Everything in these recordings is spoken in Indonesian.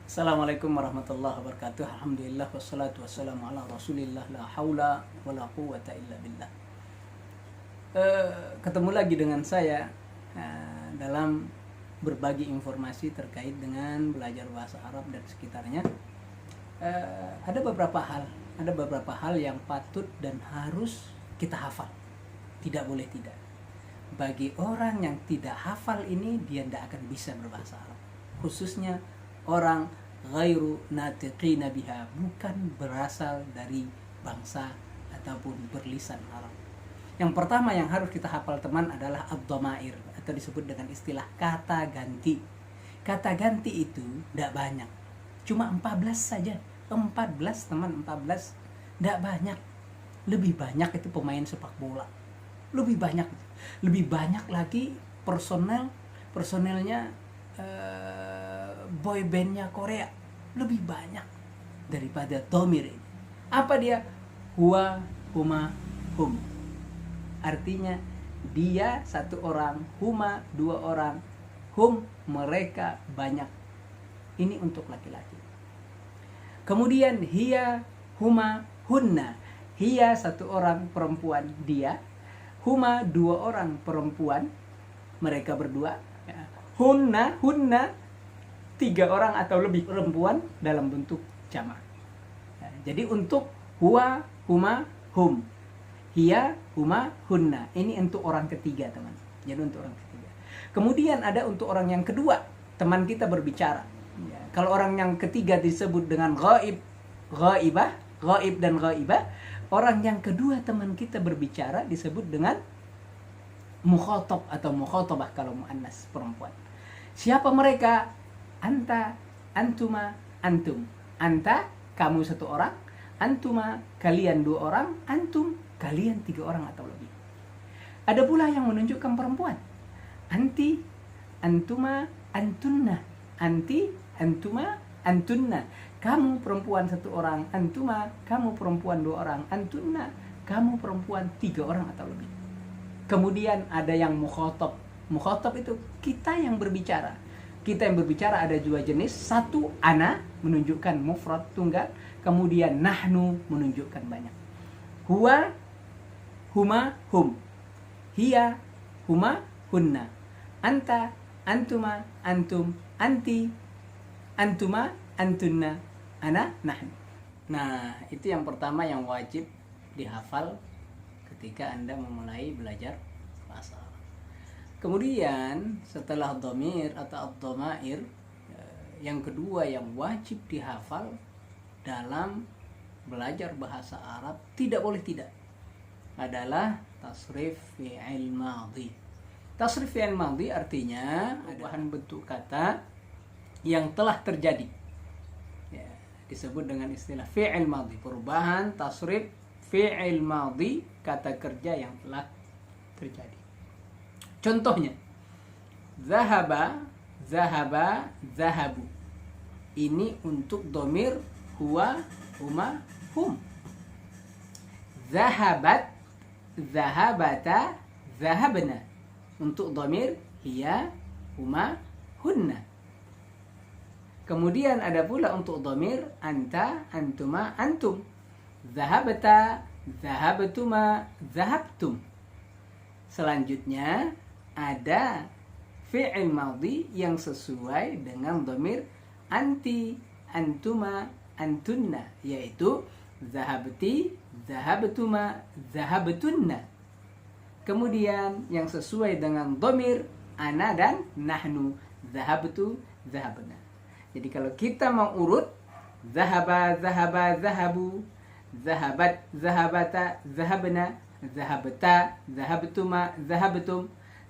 Assalamualaikum warahmatullahi wabarakatuh. Alhamdulillah wassalatu wassalamu ala Rasulillah la haula wala quwwata illa billah. Ketemu lagi dengan saya dalam berbagi informasi terkait dengan belajar bahasa Arab dan sekitarnya. Ada beberapa hal yang patut dan harus kita hafal. Tidak boleh tidak. Bagi orang yang tidak hafal ini, dia tidak akan bisa berbahasa Arab. Khususnya orang ghairu natiqina biha, bukan berasal dari bangsa ataupun berlisan Arab. Yang pertama yang harus kita hafal teman adalah ad-dhamair, atau disebut dengan istilah kata ganti. Kata ganti itu tidak banyak, cuma 14 saja. 14 teman, 14, tidak banyak. Lebih banyak itu pemain sepak bola, lebih banyak lagi personelnya boy bandnya Korea, lebih banyak daripada dhamir ini. Apa dia? Huwa, huma, hum. Artinya dia satu orang, huma dua orang, hum mereka banyak. Ini untuk laki-laki. Kemudian hiya, huma, hunna. Hiya satu orang perempuan, dia. Huma dua orang perempuan, mereka berdua. Hunna tiga orang atau lebih perempuan dalam bentuk jamak. Jadi untuk huwa, huma, hum, hiya, huma, hunna, ini untuk orang ketiga teman. Jadi untuk orang ketiga. Kemudian ada untuk orang yang kedua, teman kita berbicara. Kalau orang yang ketiga disebut dengan ghaib, ghaibah, ghaib dan ghaibah. Orang yang kedua teman kita berbicara disebut dengan mukhatab atau mukhatabah kalau muannas perempuan. Siapa mereka? Anta, antuma, antum. Anta, kamu satu orang. Antuma, kalian dua orang. Antum, kalian tiga orang atau lebih. Ada pula yang menunjukkan perempuan. Anti, antuma, antunna. Anti, antuma, antunna. Kamu perempuan satu orang. Antuma, kamu perempuan dua orang. Antunna, kamu perempuan tiga orang atau lebih. Kemudian ada yang mukhatab. Mukhatab itu kita yang berbicara. Kita yang berbicara ada dua jenis. Satu, ana, menunjukkan mufrad tunggal. Kemudian nahnu, menunjukkan banyak. Huwa, huma, hum. Hiya, huma, hunna. Anta, antuma, antum. Anti, antuma, antunna. Ana, nahnu. Nah, itu yang pertama yang wajib dihafal ketika Anda memulai belajar bahasa Arab. Kemudian setelah dhamir atau ad-dhamair, yang kedua yang wajib dihafal dalam belajar bahasa Arab tidak boleh tidak adalah tasrif fi'il madhi. Tasrif fi'il madhi artinya perubahan bentuk kata yang telah terjadi. Ya, disebut dengan istilah fi'il madhi, perubahan tasrif fi'il madhi, kata kerja yang telah terjadi. Contohnya, zahaba, zahaba, zahabu. Ini untuk dhamir huwa, huma, hum. Zahabat, zahabata, zahabna. Untuk dhamir hiya, huma, hunna. Kemudian ada pula untuk dhamir anta, antuma, antum. Zahabata, zahabatuma, zahabtum. Selanjutnya ada fi'il madhi yang sesuai dengan dhamir anti, antuma, antunna, yaitu zahabti, zahabtuma, zahabtunna. Kemudian yang sesuai dengan dhamir ana dan nahnu, zahabtu, zahabna. Jadi kalau kita mau urut, zahaba, zahaba, zahabu, zahabat, zahabata, zahabna, zahabta, zahabtuma, zahabtum,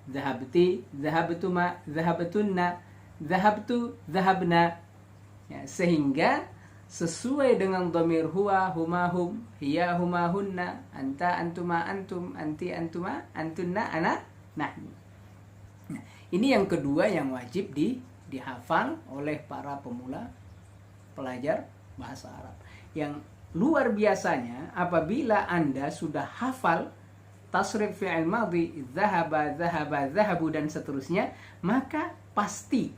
zahabti, zahabtuma, zahabtunna, zahabtu, zahabna. Ya, sehingga sesuai dengan dhamir huwa, huma, hum, hiya, huma, hunna, anta, antuma, antum, anti, antuma, antunna, ana, nahnu. Nah, ini yang kedua yang wajib dihafal oleh para pemula pelajar bahasa Arab. Yang luar biasanya apabila Anda sudah hafal tasrif fi'il madhi, zahaba, zahaba, zahabu dan seterusnya, maka pasti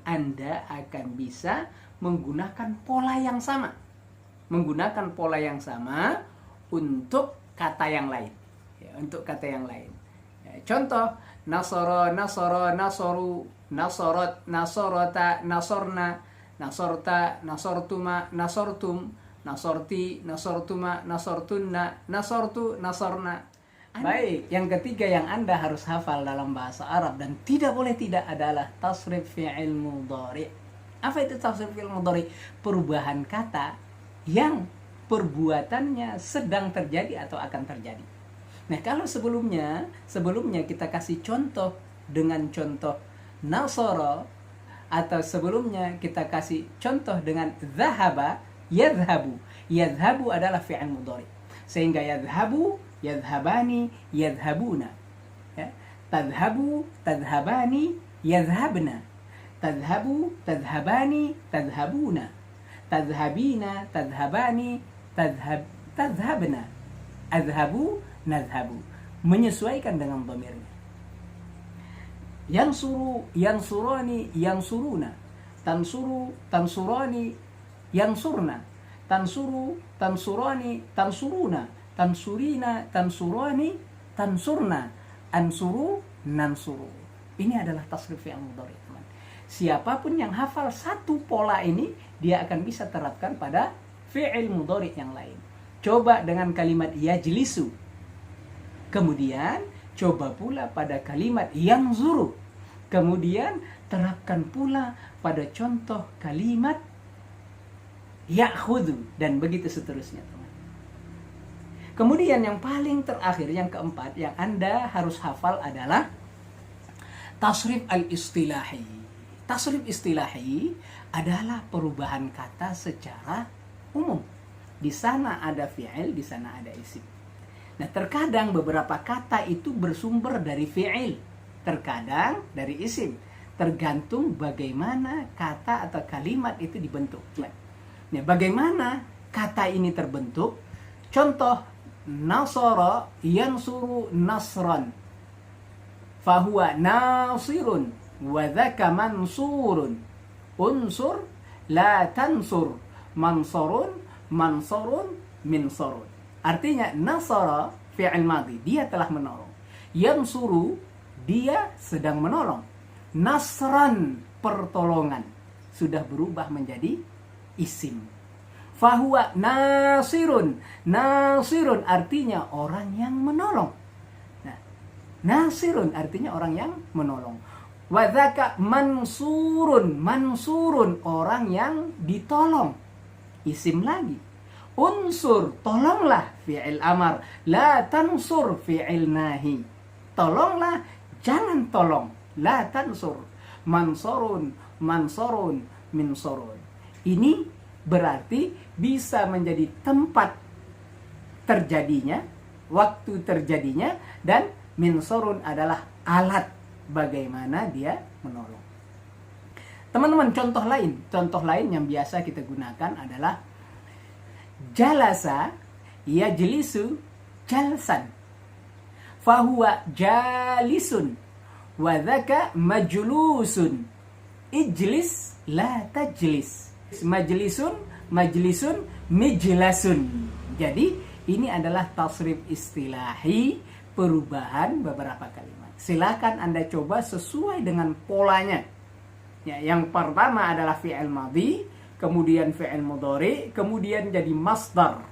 Anda akan bisa menggunakan pola yang sama. Menggunakan pola yang sama untuk kata yang lain. Ya, untuk kata yang lain. Ya, contoh, nasara, nasara, nasaru, nasorot, nasorota, nasorna, nasorta, nasortuma, nasortum, nasorti, nasortuma, nasortunna, nasortu, nasorna. Baik, yang ketiga yang Anda harus hafal dalam bahasa Arab dan tidak boleh tidak adalah tasrif fi'il mudhari'. Apa itu tasrif fi'il mudhari'? Perubahan kata yang perbuatannya sedang terjadi atau akan terjadi. Nah, kalau sebelumnya kita kasih contoh dengan contoh nasara, atau sebelumnya kita kasih contoh dengan zahaba, yadhhabu. Yadhhabu adalah fi'il mudhari'. Sehingga yadhhabu, yadhhabani, yadhhabuna. Ya. Tadhhabu, tadhhabani, yadhhabna. Tadhhabu, tadhhabani, tadhhabuna. Tadhhabina, tadhhabani, tadhhabna. Adhhabu, nadhhabu. Menyesuaikan dengan dhamirnya. Yansuru, yansurani, yansuruna. Tansuru, tansurani, yansurna. Tansuru, tansurani, tansuruna. Tansurina, tansurani, tansurna. Ansuru, nansuru. Ini adalah tasrif yang mudhari', teman. Siapapun yang hafal satu pola ini, dia akan bisa terapkan pada fi'il mudhari' yang lain. Coba dengan kalimat yajlisu. Kemudian coba pula pada kalimat yanzuru. Kemudian terapkan pula pada contoh kalimat ya'khudhu, dan begitu seterusnya, teman. Kemudian yang paling terakhir, yang keempat, yang Anda harus hafal adalah tasrif al-istilahi. Tasrif istilahi adalah perubahan kata secara umum. Di sana ada fi'il, di sana ada isim. Nah, terkadang beberapa kata itu bersumber dari fi'il, terkadang dari isim. Tergantung bagaimana kata atau kalimat itu dibentuk. Nah, bagaimana kata ini terbentuk? Contoh, nasara yansuru nasran. Fahuwa nasirun wa dhaka mansurun. Unsur la tansur. Mansurun, mansurun, minsurun. Artinya nasara fi'il madhi, dia telah menolong. Yansuru, dia sedang menolong. Nasran, pertolongan, sudah berubah menjadi isim. Fahuwa nasirun. Nasirun artinya orang yang menolong. Nah, nasirun artinya orang yang menolong. Wadzaka mansurun. Mansurun, orang yang ditolong. Isim lagi. Unsur, tolonglah, fi'il amar. La tansur, fi'il nahi. Tolonglah, jangan tolong. La tansur. Mansurun, mansurun, minsurun. Ini berarti bisa menjadi tempat terjadinya, waktu terjadinya, dan minsurun adalah alat bagaimana dia menolong. Teman-teman, contoh lain yang biasa kita gunakan adalah jalasa yajlisu jalsan. Fahuwa jalisun wa dhaka majlusun. Ijlis la tajlis. Majlisun, majlisun, mijlasun. Jadi ini adalah tasrif istilahi, perubahan beberapa kalimat. Silakan Anda coba sesuai dengan polanya. Ya, yang pertama adalah fi'il madhi, kemudian fi'il mudhari, kemudian jadi masdar.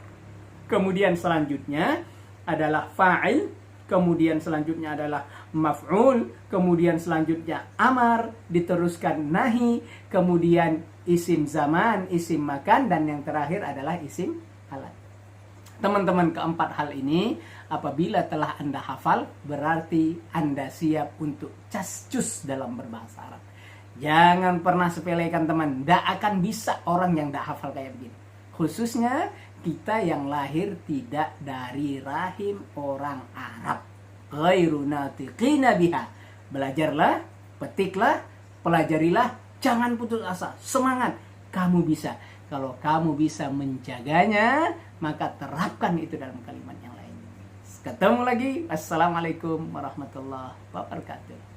Kemudian selanjutnya adalah fa'il, kemudian selanjutnya adalah maf'ul, kemudian selanjutnya amar, diteruskan nahi, kemudian isim zaman, isim makan, dan yang terakhir adalah isim alat. Teman-teman, keempat hal ini apabila telah Anda hafal, berarti Anda siap untuk cascus dalam berbahasa Arab. Jangan pernah sepelekan, teman. Tidak akan bisa orang yang tidak hafal kayak begini. Khususnya kita yang lahir tidak dari rahim orang Arab. Ghairu natiqina biha. Belajarlah, petiklah, pelajarilah. Jangan putus asa, semangat. Kamu bisa. Kalau kamu bisa menjaganya, maka terapkan itu dalam kalimat yang lain. Ketemu lagi. Assalamualaikum warahmatullahi wabarakatuh.